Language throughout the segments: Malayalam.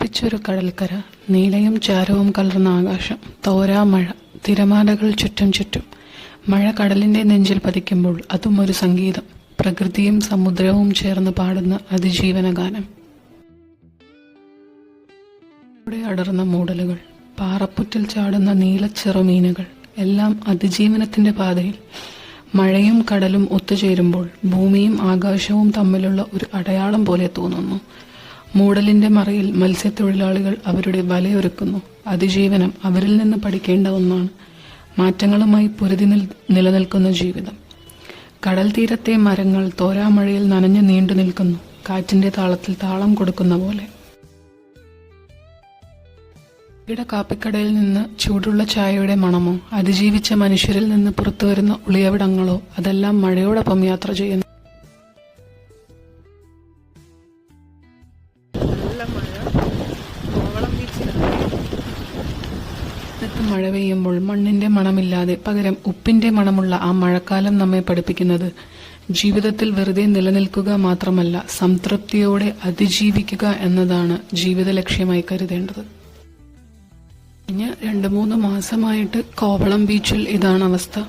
കറുപ്പിച്ചൊരു കടൽക്കര, നീലയും ചാരവും കലർന്ന ആകാശം, തോരാ മഴ, തിരമാലകൾ ചുറ്റും ചുറ്റും. മഴ കടലിന്റെ നെഞ്ചിൽ പതിക്കുമ്പോൾ അതും ഒരു സംഗീതം, പ്രകൃതിയും സമുദ്രവും ചേർന്ന് പാടുന്ന അതിജീവന ഗാനം. ഇവിടെ അടർന്ന മൂടലുകൾ, പാറപ്പുറ്റിൽ ചാടുന്ന നീലച്ചെറുമീനുകൾ, എല്ലാം അതിജീവനത്തിന്റെ പാതയിൽ. മഴയും കടലും ഒത്തുചേരുമ്പോൾ ഭൂമിയും ആകാശവും തമ്മിലുള്ള ഒരു അടയാളം പോലെ തോന്നുന്നു. മൂടലിന്റെ മറയിൽ മത്സ്യത്തൊഴിലാളികൾ അവരുടെ വലയൊരുക്കുന്നു. അതിജീവനം അവരിൽ നിന്ന് പഠിക്കേണ്ട ഒന്നാണ്. മാറ്റങ്ങളുമായി പൊരുതി നിലനിൽക്കുന്ന ജീവിതം. കടൽ തീരത്തെ മരങ്ങൾ തോരാമഴയിൽ നനഞ്ഞു നീണ്ടു നിൽക്കുന്നു, കാറ്റിന്റെ താളത്തിൽ താളം കൊടുക്കുന്ന പോലെ. കാപ്പിക്കടയിൽ നിന്ന് ചൂടുള്ള ചായയുടെ മണമോ, അതിജീവിച്ച മനുഷ്യരിൽ നിന്ന് പുറത്തുവരുന്ന ഉളിയവിടങ്ങളോ, അതെല്ലാം മഴയോടൊപ്പം യാത്ര ചെയ്യുന്നു. മഴ പെയ്യുമ്പോൾ മണ്ണിന്റെ മണമില്ലാതെ പകരം ഉപ്പിന്റെ മണമുള്ള ആ മഴക്കാലം നമ്മെ പഠിപ്പിക്കുന്നത് ജീവിതത്തിൽ വെറുതെ നിലനിൽക്കുക മാത്രമല്ല, സംതൃപ്തിയോടെ അതിജീവിക്കുക എന്നതാണ് ജീവിത ലക്ഷ്യമായി കരുതേണ്ടത്. കഴിഞ്ഞ 2-3 മാസമായിട്ട് കോവളം ബീച്ചിൽ ഇതാണ് അവസ്ഥ.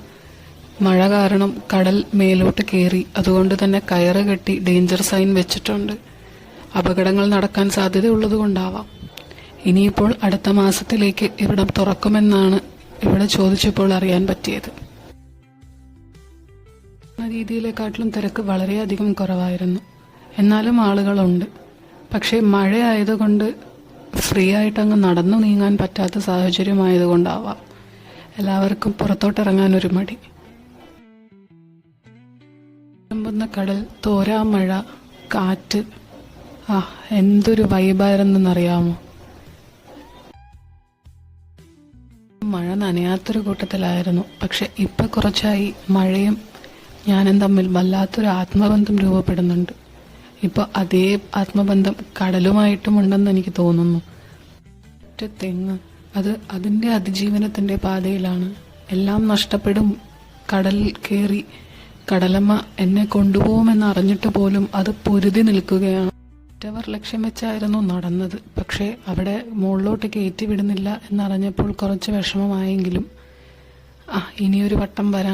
മഴ കാരണം കടൽ മേലോട്ട് കയറി, അതുകൊണ്ട് തന്നെ കയറ് കെട്ടി ഡേഞ്ചർ സൈൻ വെച്ചിട്ടുണ്ട്. അപകടങ്ങൾ നടക്കാൻ സാധ്യതയുള്ളത് കൊണ്ടാവാം. ഇനിയിപ്പോൾ അടുത്ത മാസത്തിലേക്ക് ഇവിടം തുറക്കുമെന്നാണ് ഇവിടെ ചോദിച്ചപ്പോൾ അറിയാൻ പറ്റിയത്. രീതിയിലെക്കാട്ടിലും തിരക്ക് വളരെയധികം കുറവായിരുന്നു. എന്നാലും ആളുകളുണ്ട്. പക്ഷേ മഴ ആയതുകൊണ്ട് ഫ്രീ ആയിട്ടങ്ങ് നടന്നു നീങ്ങാൻ പറ്റാത്ത സാഹചര്യമായതുകൊണ്ടാവാം എല്ലാവർക്കും പുറത്തോട്ടിറങ്ങാൻ ഒരു മടി. കടൽ, തോരാ മഴ, കാറ്റ്, എന്തൊരു വൈബായിരുന്നെന്നറിയാമോ. മഴ നനയാത്തൊരു കൂട്ടത്തിലായിരുന്നു. പക്ഷെ ഇപ്പൊ കുറച്ചായി മഴയും ഞാനും തമ്മിൽ വല്ലാത്തൊരു ആത്മബന്ധം രൂപപ്പെടുന്നുണ്ട്. ഇപ്പൊ അതേ ആത്മബന്ധം കടലുമായിട്ടും ഉണ്ടെന്ന് എനിക്ക് തോന്നുന്നു. തെങ്ങ്, അത് അതിന്റെ അതിജീവനത്തിന്റെ പാതയിലാണ്. എല്ലാം നഷ്ടപ്പെടും, കടലിൽ കയറി കടലമ്മ എന്നെ കൊണ്ടുപോകുമെന്ന് അറിഞ്ഞിട്ട് പോലും അത് പൊരുതി നിൽക്കുകയാണ്. മറ്റവർ ലക്ഷ്യം വെച്ചായിരുന്നു നടന്നത്. പക്ഷേ അവിടെ മുകളിലോട്ട് കയറ്റി വിടുന്നില്ല എന്നറിഞ്ഞപ്പോൾ കുറച്ച് വിഷമമായെങ്കിലും ഇനിയൊരു വട്ടം വരാൻ